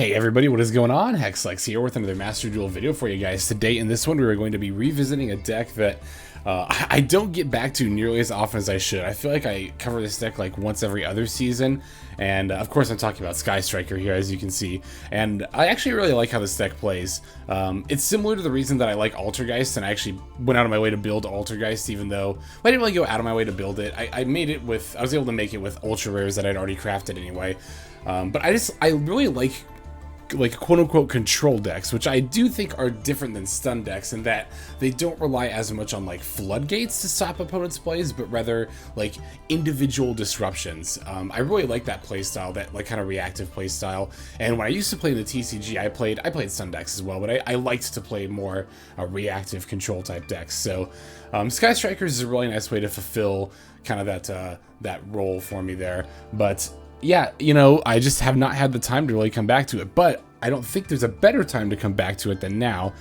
Hey everybody, what is going on? Hexlex here with another Master Duel video for you guys. Today in this one we are going to be revisiting a deck that I don't get back to nearly as often as I should. I feel like I cover this deck like once every other season, and of course I'm talking about Sky Striker here, as you can see, and I actually really like how this deck plays. It's similar to the reason that I like Altergeist, and I actually went out of my way to build Altergeist, even though I didn't really go out of my way to build it. I was able to make it with ultra rares that I'd already crafted anyway. But I really like quote-unquote control decks, which I do think are different than stun decks in that they don't rely as much on like floodgates to stop opponents' plays, but rather like individual disruptions. I really like that playstyle, that like kind of reactive playstyle. And when I used to play in the TCG, I played stun decks as well, but I liked to play more reactive control type decks. So Sky Strikers is a really nice way to fulfill kind of that role for me there. But yeah, you know, I just have not had the time to really come back to it, but I don't think there's a better time to come back to it than now,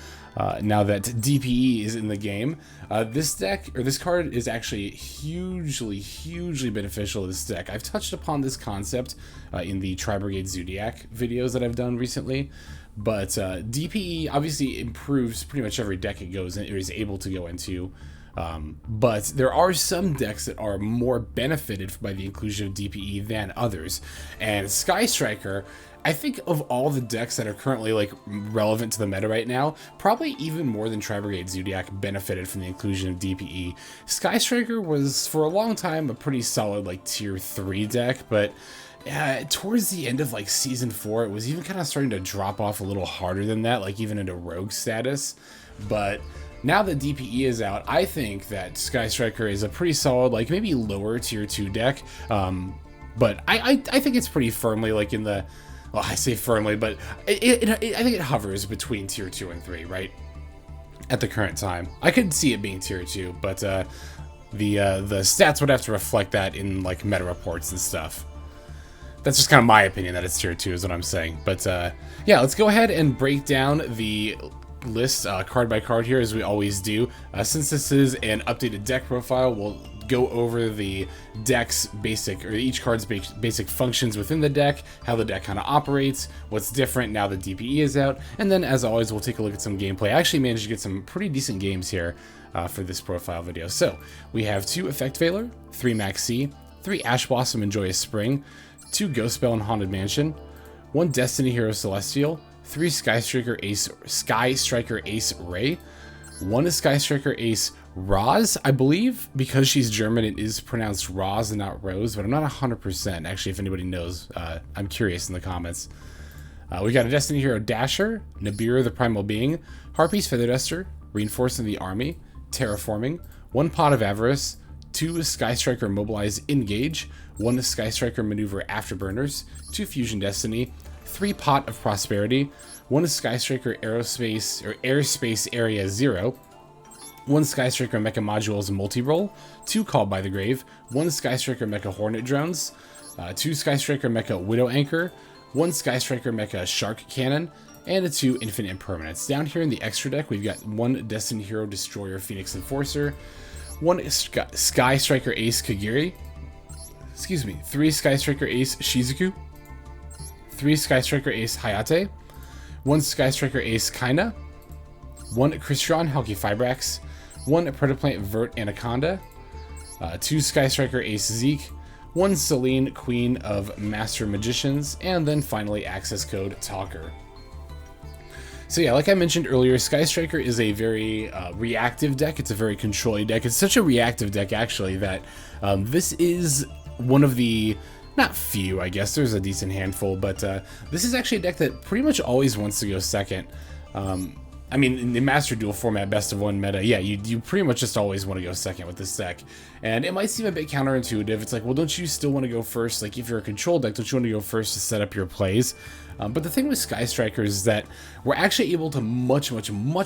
now that DPE is in the game. This card is actually hugely beneficial to this deck. I've touched upon this concept in the Tri-Brigade Zodiac videos that I've done recently, but DPE obviously improves pretty much every deck it goes in, or is able to go into. But there are some decks that are more benefited by the inclusion of DPE than others, and Sky Striker, I think of all the decks that are currently like relevant to the meta right now, probably even more than Tri-Brigade Zodiac benefited from the inclusion of DPE. Sky Striker was for a long time a pretty solid like tier 3 deck, but towards the end of like season 4 it was even kind of starting to drop off a little harder than that, like even into rogue status. But now that DPE is out, I think that Sky Striker is a pretty solid, like maybe lower tier 2 deck. But I think it's pretty firmly like in the, well, I say firmly, but I think it hovers between tier 2 and 3, right? At the current time. I could see it being tier 2, but the stats would have to reflect that in like meta reports and stuff. That's just kind of my opinion that it's tier 2 is what I'm saying. But yeah, let's go ahead and break down the list card by card here, as we always do. Since this is an updated deck profile, we'll go over the deck's basic, or each card's basic functions within the deck, how the deck kind of operates, what's different now that DPE is out, and then as always we'll take a look at some gameplay. I actually managed to get some pretty decent games here for this profile video. So we have 2 Effect Veiler, 3 Maxx, 3 Ash Blossom and Joyous Spring, 2 Ghost Belle and Haunted Mansion, 1 Destiny Hero Celestial, 3 Sky Striker Ace Raye, 1 Sky Striker Ace Roze. I believe because she's German it is pronounced Roze and not Rose, but I'm not 100%. Actually, if anybody knows, I'm curious in the comments. We got a Destiny Hero Dasher, Nibiru the Primal Being, Harpie's Feather Duster, Reinforcing the Army, Terraforming, 1 Pot of Avarice, 2 Sky Striker Mobilize Engage, 1 Sky Striker Maneuver Afterburners, 2 Fusion Destiny, 3 Pot of Prosperity, 1 Sky Striker Airspace Area 0, 1 Sky Striker Mecha Modules Multirole, 2 Called by the Grave, 1 Sky Striker Mecha Hornet Drones, 2 Sky Striker Mecha Widow Anchor, 1 Sky Striker Mecha Shark Cannon, and 2 Infinite Impermanence. Down here in the extra deck, we've got 1 Destiny Hero Destroyer Phoenix Enforcer, 1 Sky Striker Ace Kagiri, 3 Sky Striker Ace Shizuku, 3 Sky Striker Ace Hayate, 1 Sky Striker Ace Kaina, 1 Crystron Halqifibrax, 1 Predaplant Vert Anaconda, 2 Sky Striker Ace Zeke, 1 Selene Queen of Master Magicians, and then finally access code Talker. So yeah, like I mentioned earlier, Sky Striker is a very reactive deck. It's a very controlling deck. It's such a reactive deck actually that this is one of the, not few, I guess, there's a decent handful, but this is actually a deck that pretty much always wants to go second. I mean, in the Master Duel format, best of 1 meta, yeah, you pretty much just always want to go second with this deck. And it might seem a bit counterintuitive. It's like, well, don't you still want to go first? Like, if you're a control deck, don't you want to go first to set up your plays? But the thing with Sky Strikers is that we're actually able to much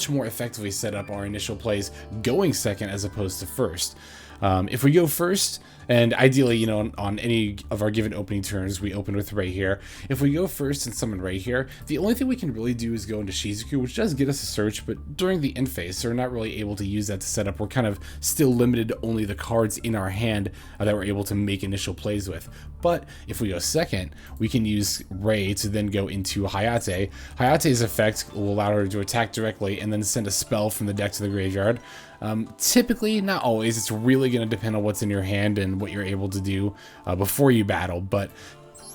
more effectively set up our initial plays going second as opposed to first. If we go first, and ideally, you know, on any of our given opening turns, we open with Raye here. If we go first and summon Raye here, the only thing we can really do is go into Shizuku, which does get us a search, but during the end phase, so we're not really able to use that to set up. We're kind of still limited to only the cards in our hand that we're able to make initial plays with. But if we go second, we can use Raye to then go into Hayate. Hayate's effect will allow her to attack directly and then send a spell from the deck to the graveyard. Typically, not always, it's really going to depend on what's in your hand and what you're able to do before you battle, but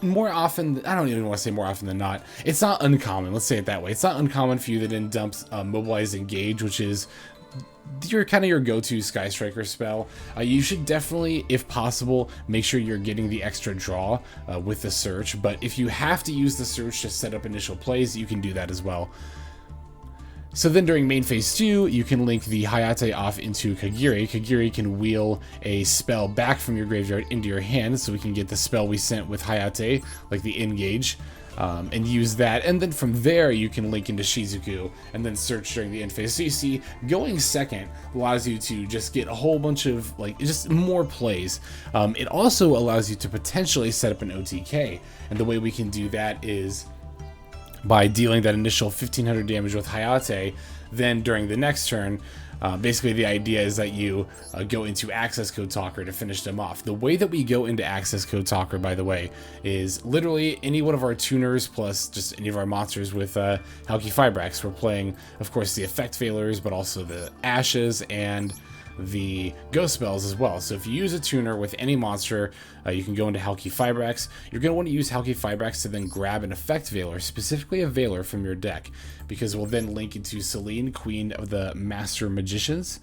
more often, I don't even want to say more often than not, it's not uncommon, let's say it that way. It's not uncommon for you to then dump Mobilize Engage, which is your go-to Sky Striker spell. You should definitely, if possible, make sure you're getting the extra draw with the search, but if you have to use the search to set up initial plays, you can do that as well. So then during main phase 2, you can link the Hayate off into Kagiri. Kagiri can wheel a spell back from your graveyard into your hand, so we can get the spell we sent with Hayate, like the Engage, and use that. And then from there, you can link into Shizuku and then search during the end phase. So you see, going second allows you to just get a whole bunch of, just more plays. It also allows you to potentially set up an OTK, and the way we can do that is by dealing that initial 1500 damage with Hayate. Then during the next turn, basically the idea is that you go into Access Code Talker to finish them off. The way that we go into Access Code Talker, by the way, is literally any one of our tuners plus just any of our monsters with Halki Fibrax. We're playing, of course, the effect failures, but also the Ashes and the ghost spells as well. So if you use a tuner with any monster, you can go into Halki Fibrax. You're going to want to use Halki Fibrax to then grab an effect veiler, specifically a veiler from your deck, because it will then link into Selene, Queen of the Master Magicians.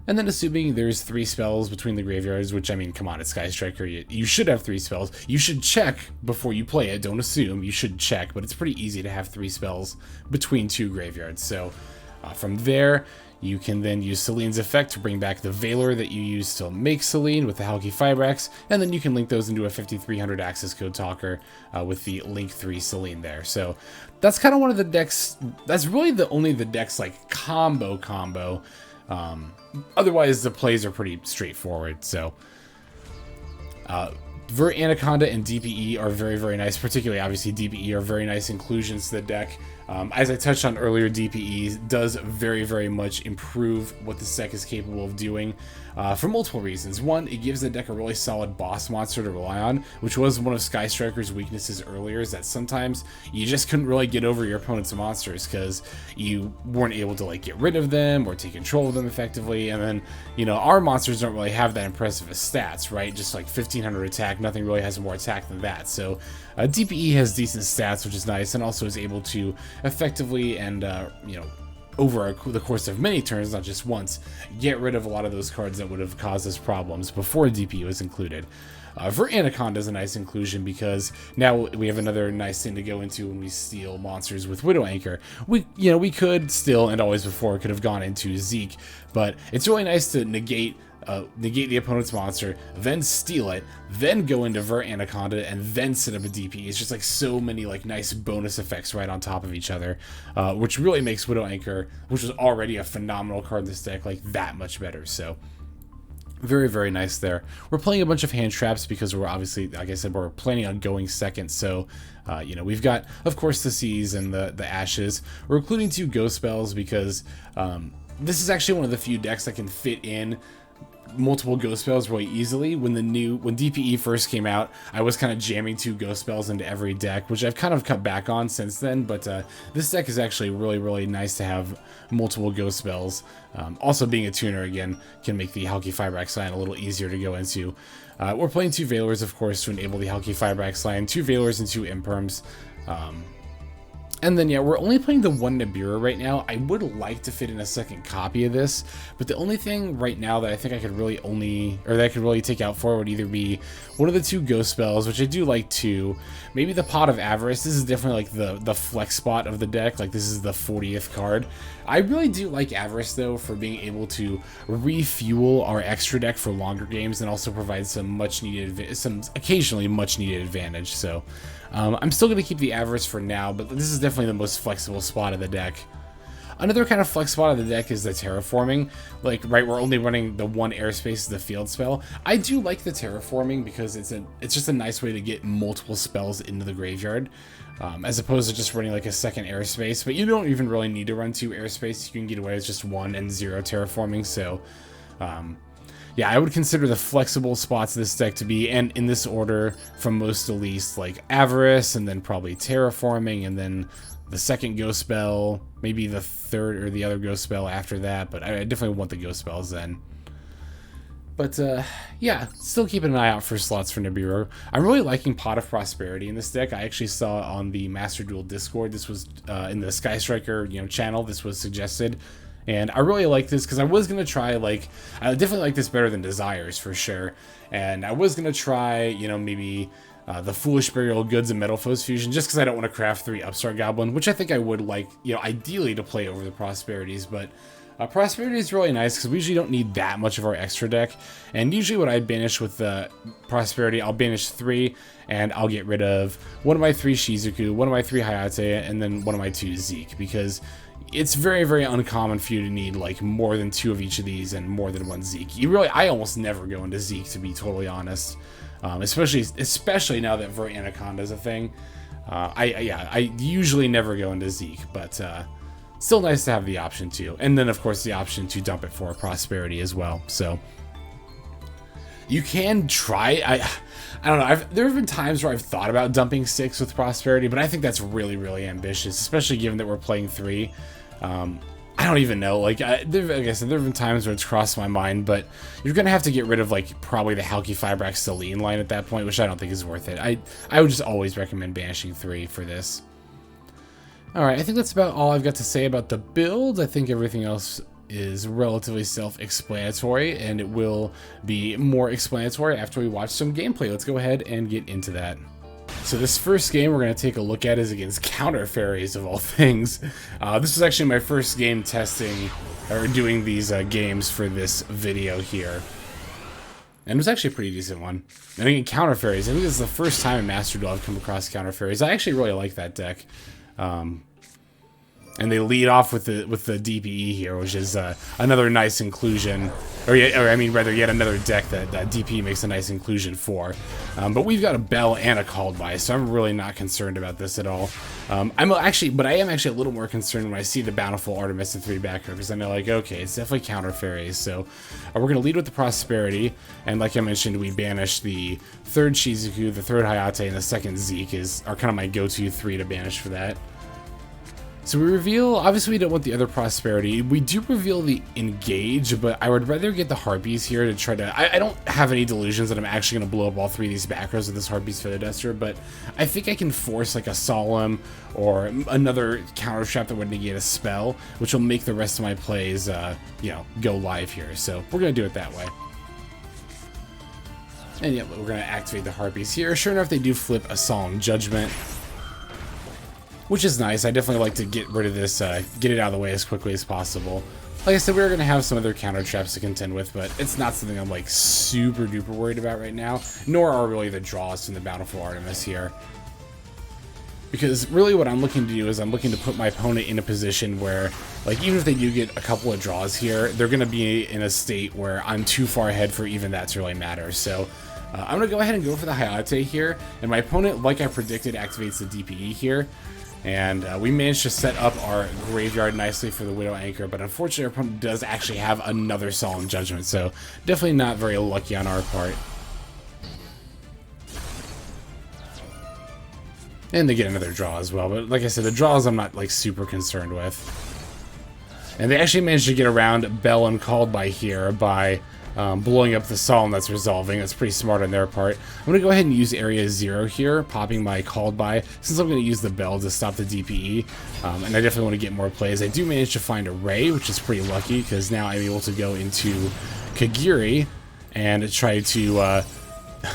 And then assuming there's 3 spells between the graveyards, which, I mean, come on, it's Sky Striker, you should have 3 spells. You should check before you play it, don't assume, you should check, but it's pretty easy to have 3 spells between 2 graveyards. So from there, you can then use Selene's effect to bring back the Veiler that you used to make Selene with the Halki Fibrax, and then you can link those into a 5300 Access Code Talker with the Link 3 Selene there. So that's kind of one of the decks, that's really only the deck's combo. Otherwise, the plays are pretty straightforward. So Vert Anaconda and DPE are very, very nice, particularly obviously DPE are very nice inclusions to the deck. As I touched on earlier, DPE does very, very much improve what this deck is capable of doing for multiple reasons. One, it gives the deck a really solid boss monster to rely on, which was one of Sky Striker's weaknesses earlier, is that sometimes you just couldn't really get over your opponent's monsters because you weren't able to get rid of them or take control of them effectively. And then, our monsters don't really have that impressive of stats, right? Just 1500 attack, nothing really has more attack than that. So DPE has decent stats, which is nice, and also is able to effectively and over the course of many turns, not just once, get rid of a lot of those cards that would have caused us problems before DPE was included. Vert Anaconda is a nice inclusion because now we have another nice thing to go into when we steal monsters with Widow Anchor. We could still, and always before, could have gone into Zeke, but it's really nice to negate the opponent's monster, then steal it, then go into Vert Anaconda, and then set up a DP. It's just so many nice bonus effects right on top of each other, which really makes Widow Anchor, which was already a phenomenal card in this deck, that much better. So very, very nice there. We're playing a bunch of hand traps because we're obviously, like I said, we're planning on going second. So, we've got, of course, the Seas and the Ashes. We're including 2 ghost spells because this is actually one of the few decks that can fit in multiple ghost spells really easily. When DPE first came out, I was kind of jamming 2 ghost spells into every deck, which I've kind of cut back on since then, but this deck is actually really, really nice to have multiple ghost spells. Also, being a tuner, again, can make the Halki Fibrax line a little easier to go into. We're playing 2 Veilers, of course, to enable the Halki Fibrax line, 2 Veilers and 2 Imperms. And then, yeah, we're only playing the 1 Nibiru right now. I would like to fit in a second copy of this, but the only thing right now that I think I could really take out for would either be one of the 2 ghost spells, which I do like 2, maybe the Pot of Avarice. This is definitely the flex spot of the deck. This is the 40th card. I really do like Avarice, though, for being able to refuel our extra deck for longer games and also provide some occasionally much needed advantage. So I'm still going to keep the Avarice for now, but this is definitely the most flexible spot of the deck. Another kind of flex spot of the deck is the Terraforming. We're only running the 1 Airspace as the field spell. I do like the Terraforming because it's just a nice way to get multiple spells into the graveyard, as opposed to just running a second Airspace. But you don't even really need to run 2 Airspace. You can get away with just 1 and 0 Terraforming. So yeah, I would consider the flexible spots of this deck to be, and in this order, from most to least, like Avarice, and then probably Terraforming, and then the second Ghost Spell, maybe the third or the other Ghost Spell after that, but I definitely want the Ghost Spells then. But, yeah, still keeping an eye out for slots for Nibiru. I'm really liking Pot of Prosperity in this deck. I actually saw on the Master Duel Discord, this was in the Sky Striker, channel, this was suggested. And I really like this because I was going to try, like, I definitely like this better than Desires for sure. And I was going to try, maybe the Foolish Burial Goods and Metal Foes Fusion, just because I don't want to craft 3 Upstart Goblin, which I think I would like, ideally to play over the Prosperities, but Prosperity is really nice because we usually don't need that much of our extra deck. And usually what I banish with the Prosperity, I'll banish 3, and I'll get rid of one of my 3 Shizuku, one of my 3 Hayate, and then one of my 2 Zeke, because it's very, very uncommon for you to need like more than 2 of each of these and more than 1 Zeke. I almost never go into Zeke, to be totally honest. Especially now that Vert Anaconda is a thing. I usually never go into Zeke, but still nice to have the option to. And then of course the option to dump it for Prosperity as well. So you can try. I don't know. There have been times where I've thought about dumping 6 with Prosperity, but I think that's really, really ambitious, especially given that we're playing 3. I don't even know. Like I said, there have been times where it's crossed my mind, but you're gonna have to get rid of like probably the Halki Fibrax Celine line at that point, which I don't think is worth it. I would just always recommend banishing 3 for this. All right, I think that's about all I've got to say about the build. I think everything else is relatively self-explanatory, and it will be more explanatory after we watch some gameplay. Let's go ahead and get into that. So this first game we're going to take a look at is against Counter Fairies, of all things. This was actually my first game testing, or doing these games for this video here. And it was actually a pretty decent one. And again, Counter Fairies, I think this is the first time in Master Duel I've come across Counter Fairies. I actually really like that deck. And they lead off with the DPE here, which is another nice inclusion, yet another deck that DPE makes a nice inclusion for. But we've got a Belle and a Called By, so I'm really not concerned about this at all. I am actually a little more concerned when I see the Bountiful Artemis and 3 back row, because I know, like, okay, it's definitely Counter Fairies. So we're going to lead with the Prosperity, and like I mentioned, we banish the 3rd Shizuku, the 3rd Hayate, and the 2nd Zeke are kind of my go-to 3 to banish for that. So we reveal, obviously we don't want the other Prosperity. We do reveal the Engage, but I would rather get the Harpies here to try to... I don't have any delusions that I'm actually going to blow up all 3 of these back rows with this Harpies Feather Duster, but I think I can force like a Solemn or another counter trap that would negate a spell, which will make the rest of my plays, go live here. So we're going to do it that way. And yeah, we're going to activate the Harpies here. Sure enough, they do flip a Solemn Judgment, which is nice. I definitely like to get rid of this, get it out of the way as quickly as possible. Like I said, we're going to have some other counter traps to contend with, but it's not something I'm like super duper worried about right now, nor are really the draws from the Bountiful Artemis here. Because really what I'm looking to do is I'm looking to put my opponent in a position where, like, even if they do get a couple of draws here, they're going to be in a state where I'm too far ahead for even that to really matter. So I'm going to go ahead and go for the Hayate here, and my opponent, like I predicted, activates the DPE here. And we managed to set up our graveyard nicely for the Widow Anchor, but unfortunately our opponent does actually have another Solemn Judgment, so definitely not very lucky on our part. And they get another draw as well, but like I said, the draws I'm not like super concerned with. And they actually managed to get around Belle and Called By here by blowing up the Solemn that's resolving. That's pretty smart on their part. I'm going to go ahead and use Area 0 here, popping my Called By, since I'm going to use the Belle to stop the DPE. And I definitely want to get more plays. I do manage to find a Raye, which is pretty lucky, because now I'm able to go into Kagiri and try to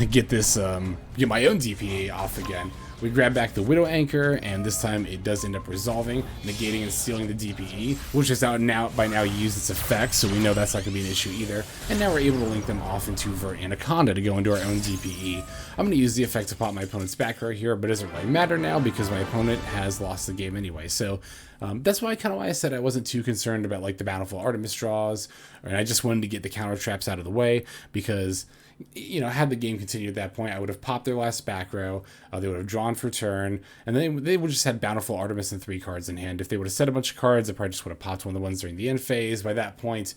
get my own DPE off again. We grab back the Widow Anchor, and this time it does end up resolving, negating and stealing the DPE, which has by now used its effect, so we know that's not going to be an issue either. And now we're able to link them off into Vert Anaconda to go into our own DPE. I'm going to use the effect to pop my opponent's back row here, but it doesn't really matter now because my opponent has lost the game anyway. So that's why I said I wasn't too concerned about like the Bountiful Artemis draws, and I just wanted to get the counter traps out of the way because you know, had the game continued at that point, I would have popped their last back row, they would have drawn for turn, and then they would just have Bountiful Artemis and 3 cards in hand. If they would have set a bunch of cards, I probably just would have popped one of the ones during the end phase. By that point,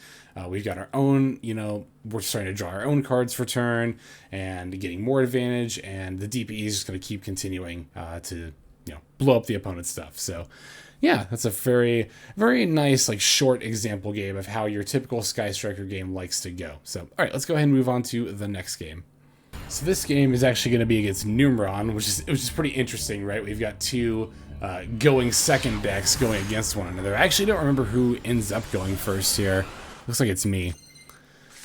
we've got our own, you know, we're starting to draw our own cards for turn and getting more advantage, and the DPE is just going to keep continuing to, you know, blow up the opponent's stuff. So yeah, that's a very, very nice, like, short example game of how your typical Sky Striker game likes to go. So, all right, let's go ahead and move on to the next game. So this game is actually going to be against Numeron, which is pretty interesting, right? We've got two going second decks going against one another. I actually don't remember who ends up going first here. Looks like it's me.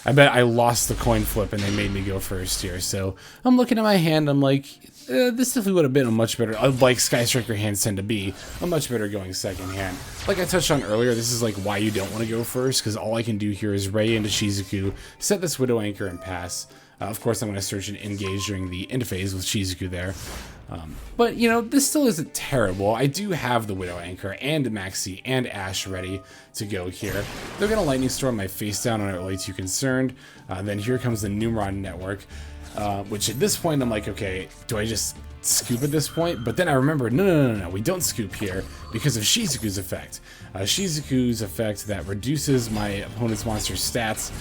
I bet I lost the coin flip and they made me go first here. So I'm looking at my hand. I'm like, this definitely would have been a much better, like Sky Striker hands tend to be, a much better going second hand. Like I touched on earlier, this is like why you don't want to go first, because all I can do here is Raye into Shizuku, set this Widow Anchor, and pass. Of course, I'm going to search and engage during the end phase with Shizuku there. But, you know, this still isn't terrible. I do have the Widow Anchor and Maxi and Ash ready to go here. They're going to Lightning Storm my face down. I'm not really too concerned. Then here comes the Numeron network, which at this point I'm like, okay, do I just scoop at this point? But then I remember, no, we don't scoop here because of Shizuku's effect. Shizuku's effect that reduces my opponent's monster's stats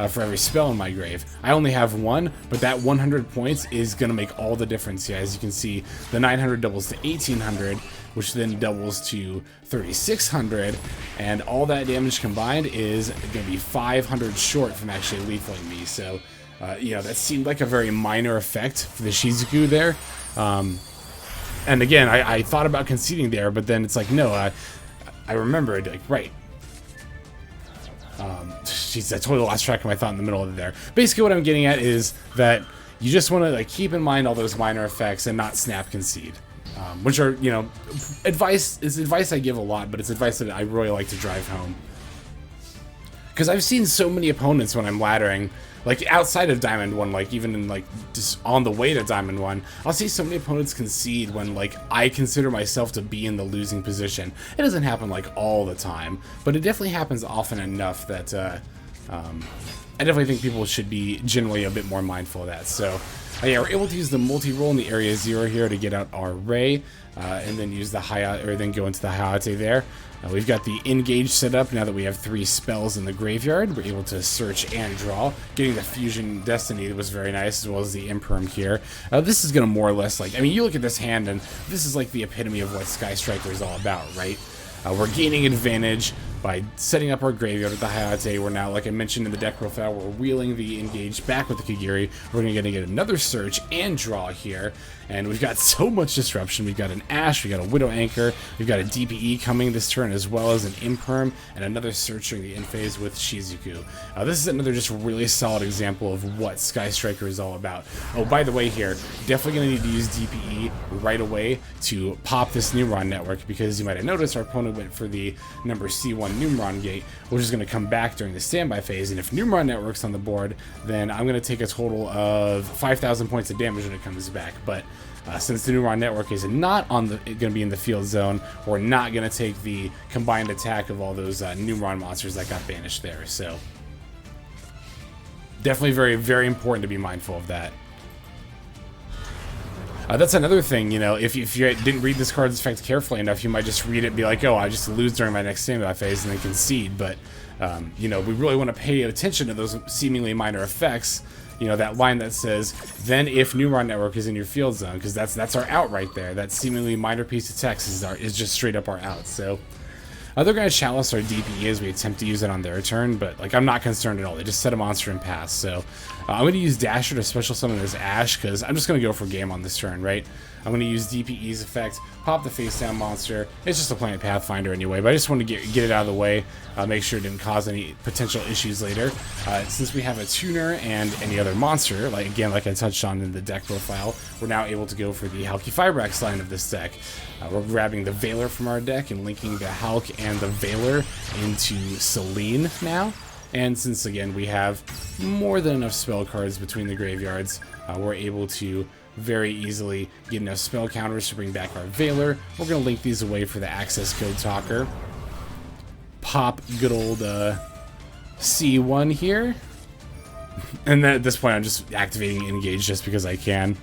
for every spell in my grave. I only have one, but that 100 points is going to make all the difference. Yeah, as you can see, the 900 doubles to 1800, which then doubles to 3600, and all that damage combined is going to be 500 short from actually lethaling me. So, you know, that seemed like a very minor effect for the Shizuku there. And again, I thought about conceding there, but then it's like, no, I remembered, like, right. Jeez, I totally lost track of my thought in the middle of it there. Basically, what I'm getting at is that you just want to, like, keep in mind all those minor effects and not snap concede. Which are, you know, advice I give a lot, but it's advice that I really like to drive home. Because I've seen so many opponents when I'm laddering, like outside of Diamond 1, like even in like just on the way to Diamond 1, I'll see so many opponents concede when like I consider myself to be in the losing position. It doesn't happen like all the time, but it definitely happens often enough that I definitely think people should be generally a bit more mindful of that. So yeah, we're able to use the multi-roll in the area 0 here to get out our Raye, and then use the Hayate, or then go into the Hayate there. We've got the engage set up now that we have 3 spells in the graveyard. We're able to search and draw. Getting the Fusion Destiny was very nice, as well as the Imperm here. This is going to more or less, like, I mean, you look at this hand, and this is like the epitome of what Sky Striker is all about, right? We're gaining advantage by setting up our graveyard with the Hayate. We're now, like I mentioned in the deck profile, we're wheeling the engage back with the Kagiri. We're going to get another search and draw here. And we've got so much disruption. We've got an Ash, we've got a Widow Anchor, we've got a DPE coming this turn, as well as an Imperm, and another search during the end phase with Shizuku. This is another just really solid example of what Sky Striker is all about. Oh, by the way here, definitely going to need to use DPE right away to pop this Numeron network, because you might have noticed our opponent went for the number C1 Numeron gate, which is going to come back during the standby phase, and if Numeron network's on the board, then I'm going to take a total of 5,000 points of damage when it comes back. But since the Numeron network is not on the going to be in the field zone, we're not going to take the combined attack of all those Numeron monsters that got banished there. So definitely very, very important to be mindful of that. That's another thing, you know, if you didn't read this card's effect carefully enough, you might just read it and be like, oh, I just lose during my next standby phase and then concede. But, you know, we really want to pay attention to those seemingly minor effects. You know, that line that says, then if Numeron network is in your field zone, because that's our out right there. That seemingly minor piece of text is just straight up our out. So they're going to chalice our DPE as we attempt to use it on their turn, but like I'm not concerned at all. They just set a monster and pass. So I'm going to use Dasher to special summon this Ash, because I'm just going to go for game on this turn, right? I'm going to use DPE's effect, pop the face down monster. It's just a Planet Pathfinder anyway, but I just want to get it out of the way, make sure it didn't cause any potential issues later. Since we have a tuner and any other monster, like I touched on in the deck profile, we're now able to go for the Halki-Fibrax line of this deck. We're grabbing the Veiler from our deck and linking the Halk and the Veiler into Selene now. And since, again, we have more than enough spell cards between the graveyards, we're able to very easily get enough spell counters to bring back our Veiler. We're going to link these away for the Access Code Talker. Pop good old C1 here. And then at this point, I'm just activating Engage just because I can.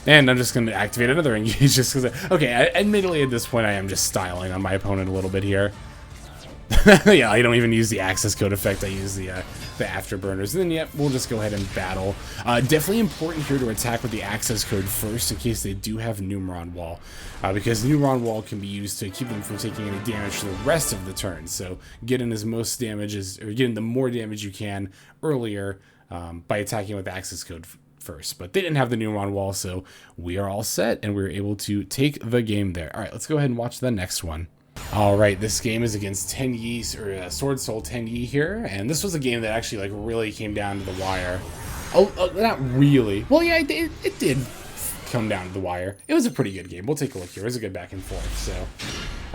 And I'm just going to activate another Engage just because... Okay, admittedly, at this point, I am just styling on my opponent a little bit here. Yeah, I don't even use the access code effect. I use the Afterburners. And then, yep, we'll just go ahead and battle. Definitely important here to attack with the access code first in case they do have Numeron Wall. Because Numeron Wall can be used to keep them from taking any damage for the rest of the turn. So get in as most damage as, or get in the more damage you can earlier by attacking with the access code first. But they didn't have the Numeron Wall, so we are all set, and we were able to take the game there. All right, let's go ahead and watch the next one. All right, this game is against Tenyi, or Sword Soul Tenyi here, and this was a game that actually like really came down to the wire. Oh, not really. Well, yeah, it did come down to the wire. It was a pretty good game. We'll take a look here. It was a good back and forth. So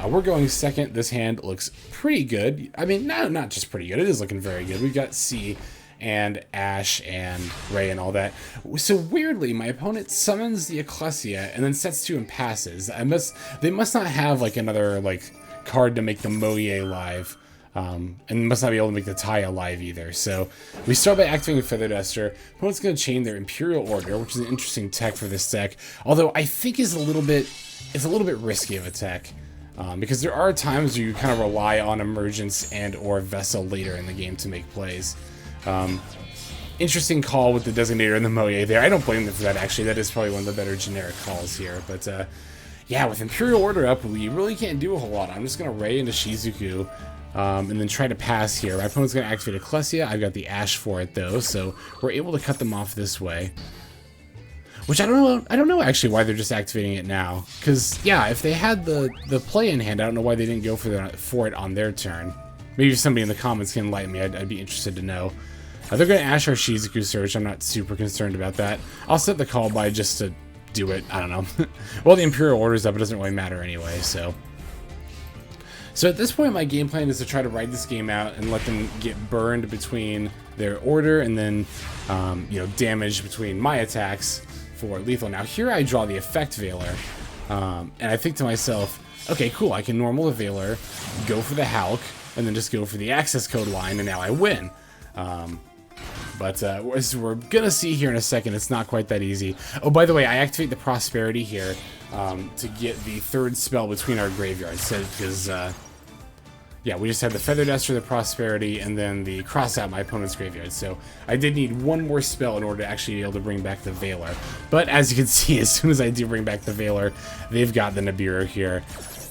we're going second. This hand looks pretty good. I mean, not just pretty good. It is looking very good. We've got C and Ash and Raye and all that. So weirdly, my opponent summons the Ecclesia and then sets 2 and passes. They must not have like another like card to make the Moye live, and must not be able to make the Taya live either. So we start by activating Feather Duster. Opponent's going to chain their Imperial Order, which is an interesting tech for this deck. Although I think it's a little bit risky of a tech. Because there are times where you kind of rely on Emergence and or Vessel later in the game to make plays. Interesting call with the Designator and the Moye there. I don't blame them for that, actually. That is probably one of the better generic calls here. But, yeah, with Imperial Order up, we really can't do a whole lot. I'm just going to Raye into Shizuku, and then try to pass here. My opponent's going to activate Ecclesia. I've got the Ash for it, though, so we're able to cut them off this way. Which I don't know actually why they're just activating it now. Because, yeah, if they had the play in hand, I don't know why they didn't go for it on their turn. Maybe if somebody in the comments can enlighten me, I'd be interested to know. They're going to Ash our Shizuku Search. I'm not super concerned about that. I'll set the call by just to do it. I don't know. Well, the Imperial Order's up. It doesn't really matter anyway, so... So at this point, my game plan is to try to ride this game out and let them get burned between their order and then, you know, damage between my attacks for lethal. Now, here I draw the Effect Veiler, and I think to myself, okay, cool, I can normal the Veiler, go for the Hulk, and then just go for the access code line, and now I win. But as we're gonna see here in a second, it's not quite that easy. Oh, by the way, I activate the Prosperity here to get the 3rd spell between our graveyards. So, because, yeah, we just had the Feather Duster, the Prosperity, and then the Cross out my opponent's graveyard. So I did need one more spell in order to actually be able to bring back the Veiler. But as you can see, as soon as I do bring back the Veiler, they've got the Nibiru here.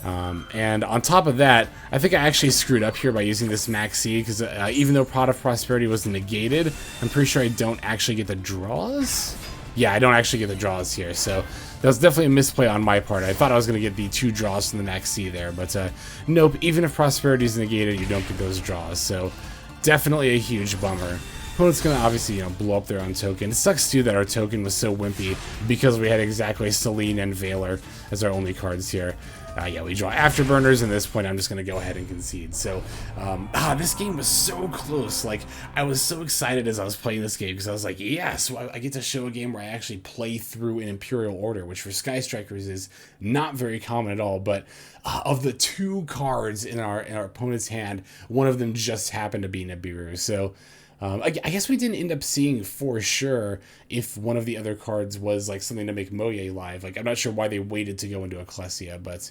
And on top of that, I think I actually screwed up here by using this Maxx, because even though Pot of Prosperity was negated, I'm pretty sure I don't actually get the draws? Yeah, I don't actually get the draws here, so that was definitely a misplay on my part. I thought I was going to get the 2 draws from the Maxx there, but nope, even if Prosperity is negated, you don't get those draws, so definitely a huge bummer. Opponent's going to obviously, you know, blow up their own token. It sucks too that our token was so wimpy because we had exactly Selene and Veiler as our only cards here. Yeah, we draw Afterburners, and at this point I'm just going to go ahead and concede. So, this game was so close. Like, I was so excited as I was playing this game because I was like, yes, I get to show a game where I actually play through an Imperial Order, which for Sky Strikers is not very common at all. But of the 2 cards in our opponent's hand, one of them just happened to be Nibiru. So, I guess we didn't end up seeing for sure if one of the other cards was like something to make Moye live. Like, I'm not sure why they waited to go into Ecclesia, but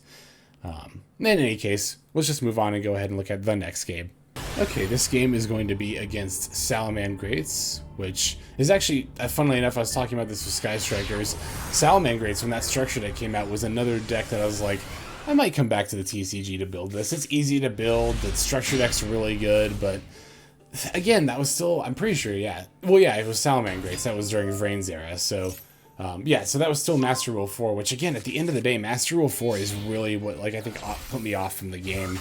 in any case, let's just move on and go ahead and look at the next game. Okay, this game is going to be against Salamangreats, which is actually, funnily enough, I was talking about this with Sky Strikers. Salamangreats, when that structure deck came out, was another deck that I was like, I might come back to the TCG to build this. It's easy to build, the structure deck's really good, but again, that was still, I'm pretty sure, yeah. Well, yeah, it was Salamangreats. That was during Vrain's era. So, yeah, so that was still Master Rule 4, which, again, at the end of the day, Master Rule 4 is really what, like, I think put me off from the game.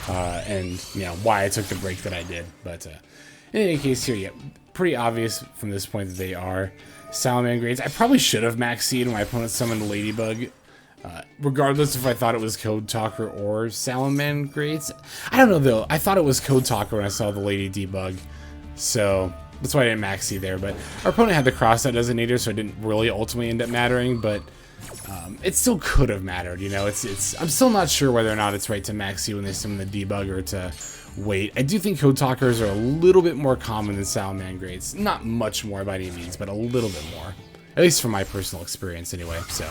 And, you know, why I took the break that I did. But, in any case here, yeah, pretty obvious from this point that they are Salamangreats. I probably should have Maxx'd when my opponent summoned Ladybug. Regardless if I thought it was Code Talker or Salamangreats. I don't know, though. I thought it was Code Talker when I saw the Lady Debug. So, that's why I didn't Maxx there. But our opponent had the Cross Out Designator, so it didn't really ultimately end up mattering. But, it still could have mattered, you know. I'm still not sure whether or not it's right to Maxx when they summon the debugger to wait. I do think Code Talkers are a little bit more common than Salamangreats. Not much more by any means, but a little bit more. At least from my personal experience anyway, so.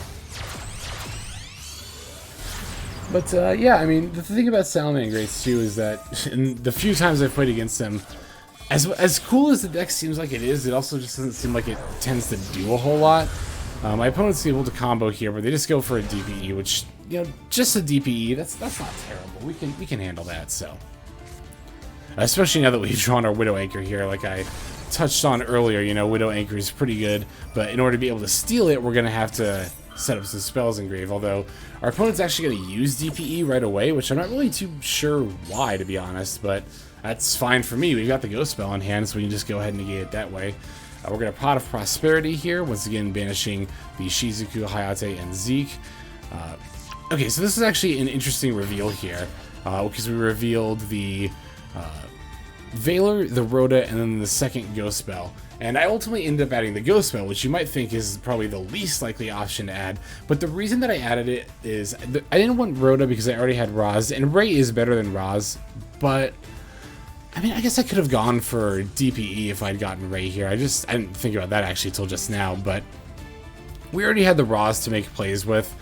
But yeah, I mean, the thing about Salamangreats too is that in the few times I've played against them, as cool as the deck seems like it is, it also just doesn't seem like it tends to do a whole lot. My opponent's able to combo here, but they just go for a DPE, which, you know, just a DPE, that's not terrible. We can handle that, so. Especially now that we've drawn our Widow Anchor here, like I touched on earlier, you know, Widow Anchor is pretty good, but in order to be able to steal it, we're going to have to set up some spells in grave, although our opponent's actually going to use DPE right away, which I'm not really too sure why, to be honest, but that's fine for me. We've got the Ghost Spell in hand, so we can just go ahead and negate it that way. We're going to Pot of Prosperity here, once again banishing the Shizuku, Hayate, and Zeke. Okay, so this is actually an interesting reveal here, because we revealed the Veiler, the Rhoda, and then the second Ghost Spell. And I ultimately ended up adding the Ghost Spell, which you might think is probably the least likely option to add. But the reason that I added it is I didn't want Rhoda because I already had Roze, and Raye is better than Roze. But, I mean, I guess I could have gone for DPE if I'd gotten Raye here. I didn't think about that actually until just now. But we already had the Roze to make plays with.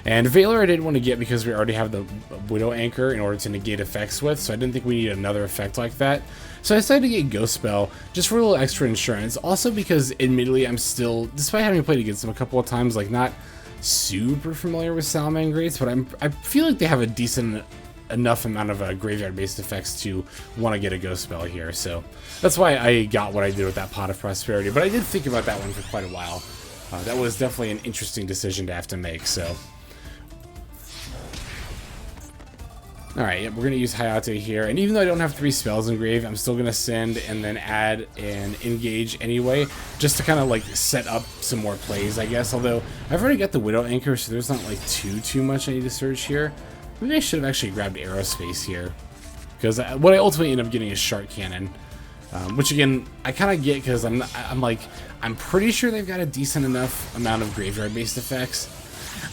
And Veiler I didn't want to get because we already have the Widow Anchor in order to negate effects with, so I didn't think we needed another effect like that. So I decided to get Ghost Spell, just for a little extra insurance. Also because, admittedly, I'm still, despite having played against them a couple of times, like, not super familiar with Salamangreats, but I feel like they have a decent enough amount of graveyard-based effects to want to get a Ghost Spell here. So that's why I got what I did with that Pot of Prosperity. But I did think about that one for quite a while. That was definitely an interesting decision to have to make, so. Alright, yep, we're going to use Hayate here, and even though I don't have 3 spells in grave, I'm still going to send and then add and engage anyway, just to kind of like set up some more plays, I guess, although I've already got the Widow Anchor, so there's not like too much I need to search here. Maybe I should have actually grabbed Aerospace here, because what I ultimately end up getting is Shark Cannon, which again, I kind of get because I'm pretty sure they've got a decent enough amount of graveyard-based effects.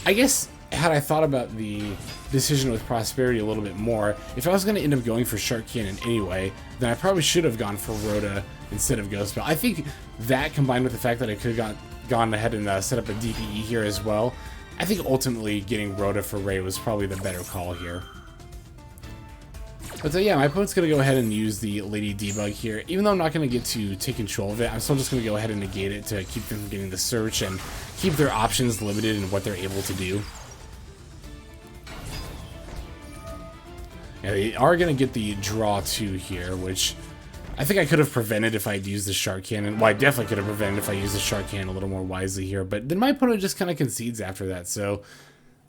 I guess, had I thought about the decision with Prosperity a little bit more, if I was going to end up going for Shark Cannon anyway, then I probably should have gone for Rhoda instead of Ghost Spell. I think that, combined with the fact that I could have gone ahead and set up a DPE here as well, I think ultimately getting Rhoda for Raye was probably the better call here. But yeah, my opponent's going to go ahead and use the Lady Debug here. Even though I'm not going to get to take control of it, I'm still just going to go ahead and negate it to keep them from getting the search and keep their options limited in what they're able to do. Yeah, they are going to get the draw 2 here, which I think I could have prevented if I'd used the Shark Cannon. Well, I definitely could have prevented if I used the Shark Cannon a little more wisely here, but then my opponent just kind of concedes after that, so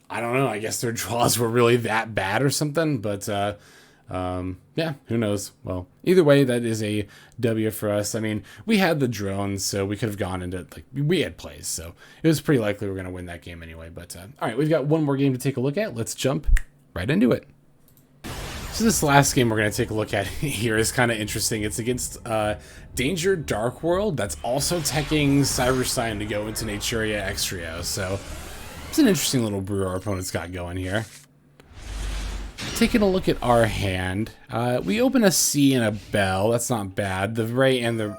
I don't know, I guess their draws were really that bad or something, but yeah, who knows. Well, either way, that is a W for us. I mean, we had the drones, so we could have gone into, like, we had plays, so it was pretty likely we're going to win that game anyway, but alright, we've got one more game to take a look at. Let's jump right into it. So this last game we're going to take a look at here is kind of interesting. It's against Danger Dark World that's also teching Cyber Sign to go into Naturia Extrio. So it's an interesting little brew our opponent's got going here. Taking a look at our hand, we open a C and a Belle. That's not bad. The Raye and the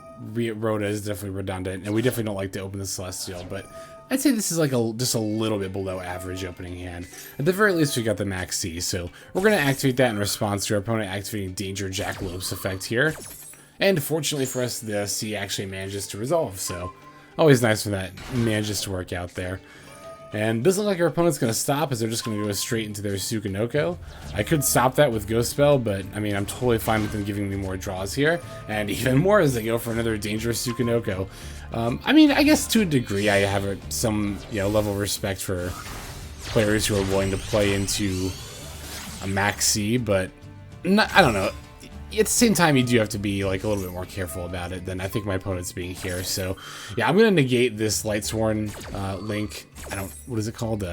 Rhoda is definitely redundant, and we definitely don't like to open the Celestial, but I'd say this is like just a little bit below average opening hand. At the very least, we got the Maxx C, so we're going to activate that in response to our opponent activating Danger Jackalopes effect here. And fortunately for us, the C actually manages to resolve, so always nice when that manages to work out there. And doesn't look like our opponent's going to stop, as they're just going to go straight into their Sukanoko. I could stop that with Ghost Spell, but I mean, I'm totally fine with them giving me more draws here. And even more as they go for another dangerous Sukanoko. I mean, I guess to a degree, I have some level of respect for players who are willing to play into a Maxx C, but I don't know. At the same time, you do have to be like a little bit more careful about it than I think my opponent's being here. So yeah, I'm gonna negate this Lightsworn link. What is it called?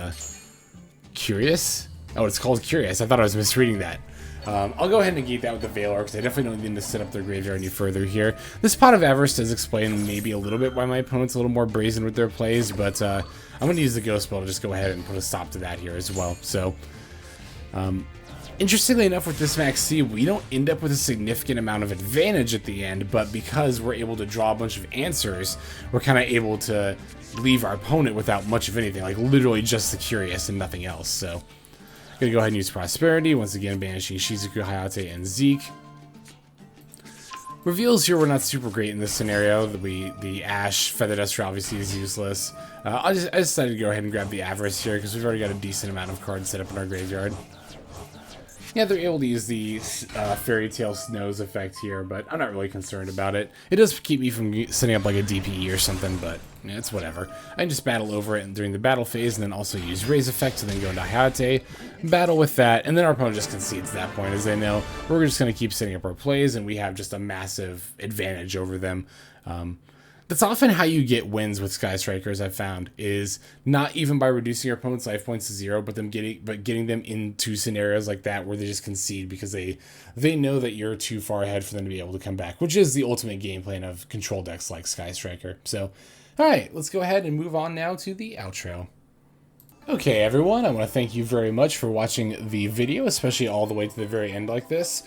Curious? Oh, it's called Curious. I thought I was misreading that. I'll go ahead and negate that with the Veiler, because I definitely don't need to set up their graveyard any further here. This Pot of Avarice does explain maybe a little bit why my opponent's a little more brazen with their plays, but I'm going to use the Ghost Spell to just go ahead and put a stop to that here as well. So, interestingly enough, with this Maxx C, we don't end up with a significant amount of advantage at the end, but because we're able to draw a bunch of answers, we're kind of able to leave our opponent without much of anything, like literally just the Curious and nothing else. So, gonna go ahead and use Prosperity, once again banishing Shizuku, Hayate, and Zeke. Reveals here were not super great in this scenario. The Ash Feather Duster obviously is useless. I decided to go ahead and grab the Avarice here because we've already got a decent amount of cards set up in our graveyard. Yeah, they're able to use the Fairy Tale Snows effect here, but I'm not really concerned about it. It does keep me from setting up like a DPE or something, but yeah, it's whatever. I can just battle over it during the battle phase, and then also use Raye's effect, and then go into Hayate, battle with that, and then our opponent just concedes at that point, as they know we're just going to keep setting up our plays, and we have just a massive advantage over them. That's often how you get wins with Sky Strikers, I've found, is not even by reducing your opponent's life points to 0, but getting them into scenarios like that where they just concede because they know that you're too far ahead for them to be able to come back, which is the ultimate game plan of control decks like Sky Striker. So, alright, let's go ahead and move on now to the outro. Okay, everyone, I want to thank you very much for watching the video, especially all the way to the very end like this.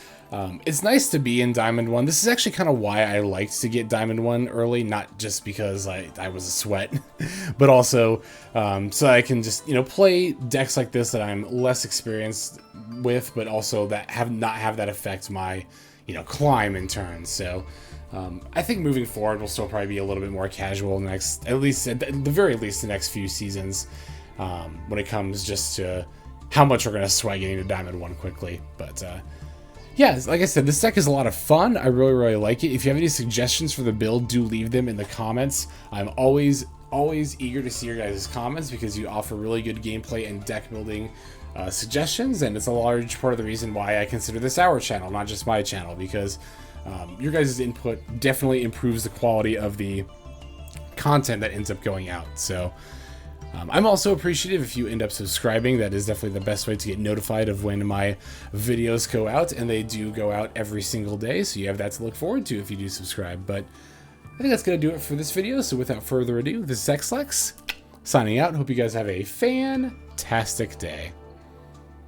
It's nice to be in Diamond 1. This is actually kind of why I liked to get Diamond 1 early, not just because I was a sweat, but also so I can just, play decks like this that I'm less experienced with, but also that not have that affect my, climb in turn. So I think moving forward, we'll still probably be a little bit more casual at the very least, the next few seasons. When it comes just to how much we're going to sweat getting to Diamond 1 quickly. But, yeah, like I said, this deck is a lot of fun. I really, really like it. If you have any suggestions for the build, do leave them in the comments. I'm always eager to see your guys' comments because you offer really good gameplay and deck building suggestions, and it's a large part of the reason why I consider this our channel, not just my channel, because your guys' input definitely improves the quality of the content that ends up going out. So, I'm also appreciative if you end up subscribing. That is definitely the best way to get notified of when my videos go out, and they do go out every single day, so you have that to look forward to if you do subscribe. But I think that's going to do it for this video, so without further ado, this is XLex, signing out. Hope you guys have a fantastic day.